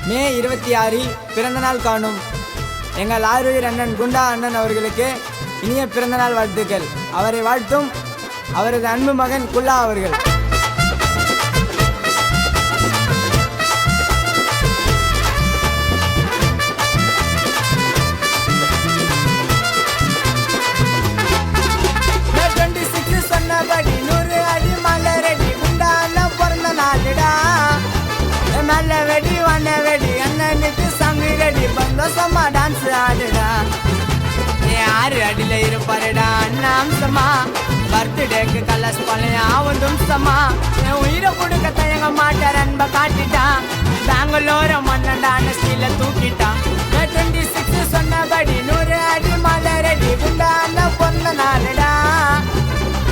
மே 26 பிறந்தநாள் காணும் எங்கள் ஆருயிர் அண்ணன் குண்டா அண்ணன் அவர்களுக்கு இனிய பிறந்தநாள் வாழ்த்துக்கள். அவரை வாழ்த்தும் அவரது அன்பு மகன் குல்லா அவர்கள். சொன்னபடி 100 அடி மலரடி குண்டா அண்ணன் பிறந்த நாளுடா. நல்ல வெடி வண்ண வெடி அண்ணனுக்கு சங்கிரடி சந்தோஷமா டான்ஸ் ஆடுடா. 6 அடியில இருப்பாருடா அண்ணா அம்சமா. பர்த்டேக்கு கலர்ஸ் பழைய ஆவந்தும் சமா. என் உயிரை கொடுக்க தயங்க மாட்டார் அன்பை காட்டிட்டான். பெங்களூர மன்னண்டான ஸ்டீல தூக்கிட்டான். 26 சொன்னபடி 100 அடி மலரடி குண்டா அண்ணன் பிறந்த நாளுடா.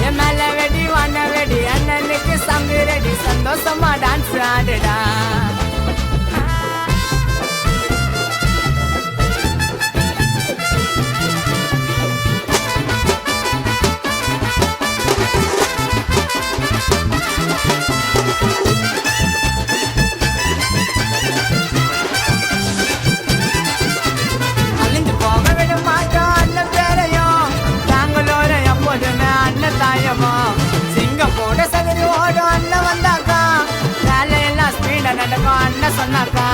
என் மேல வெடி வண்ண வெடி அண்ணனுக்கு சங்கிரடி சந்தோஷமா டான்ஸ் ஆடுடா. அழிஞ்சு போக விட மாட்டோம் அண்ணன் பேரையும். பெங்களூர எப்போதுமே அண்ணன் தாயமோ. சிங்கப்பூட சகரி ஓடும் அண்ணன் வந்தாக்கா. வேலையெல்லாம் ஸ்பீட நடக்கும் அண்ணன் சொன்னாக்கா.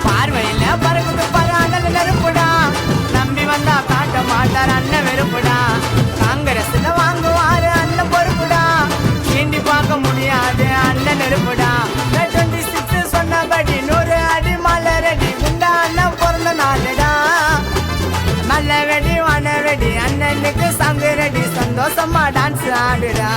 பார்வையில பறக்குது பராடல் நெருப்புடா. நம்பி வந்தா காட்ட மாட்டார் அண்ணன் வெறுப்புடா. காங்கிரஸ்ல வாங்குவாரு அண்ணன் பொறுப்புடா. சீண்டி பார்க்க முடியாது அண்ணன் நெருப்புடா. 26 சொன்னபடி 100 அடி மலரடி குண்டா அண்ணன் பிறந்த நாளுடா. நல்ல வெடி வன வெடி அண்ணனுக்கு சங்கிரடி சந்தோஷமா டான்ஸ் ஆடுடா.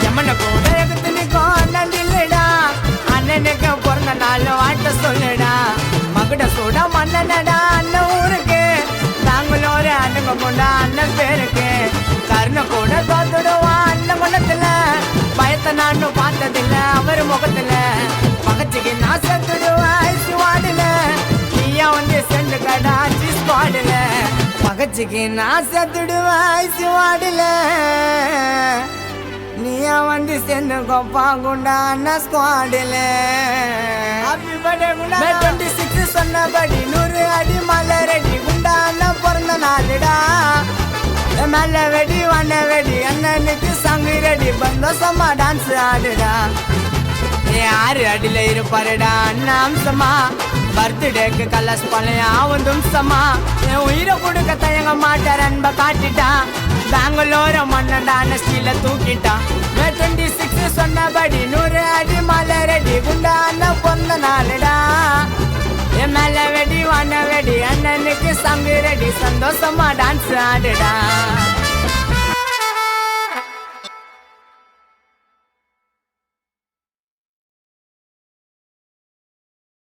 எம்மனை கூட எகுத்து நிற்கும் அண்ணன் இல்லடா. அண்ணனுக்கு பிறந்த நாள் வாழ்த்த சொல்லுடா. மகுட சூட மன்னனடா அண்ணன் ஊருக்கு. பெங்களூர் அண்ணங்க கொண்டா அண்ணன் பேருக்கு. கருணை கூட தோத்துடுவா அண்ணன் மனத்துல. பயத்தை நானும் பார்த்ததில்ல அவர் முகத்துல. பகச்சுக்கு நான் செத்துடுவேன் ஐசி வாடல. நீயா வந்து சென்று கடா ஸ்குவாடுல. பகச்சுக்கு நான் செத்துடுவேன் ஐசி வாடல. நீயா வந்து சேர்ந்து கொப்பா குண்டா அண்ணா ஸ்குவாடுல. 26 சொன்னபடி 100 அடி மலரடி குண்டா அண்ணன் பிறந்த நாளுடா. மேல வெடி வண்ண வெடி அண்ணனுக்கு சங்கிரடி சந்தோஷமா டான்ஸ் ஆடுடா. 6 அடியில இருப்பாருடா அண்ணா அம்சமா. பர்த்டேக்கு கலர்ஸ் பழைய ஆவந்தும் சமா. என் உயிரை கொடுக்க தயங்க மாட்டார் அன்பை காட்டிட்டான். பெங்களூர மன்னண்டான ஸ்டீல தூக்கிட்டான். 26 சொன்னபடி 100 அடி மலரடி குண்டா அண்ணன் பிறந்த நாளுடா. என் மேல வெடி வண்ண வெடி அண்ணனுக்கு சங்கிரடி சந்தோஷமா டான்ஸ் ஆடுடா.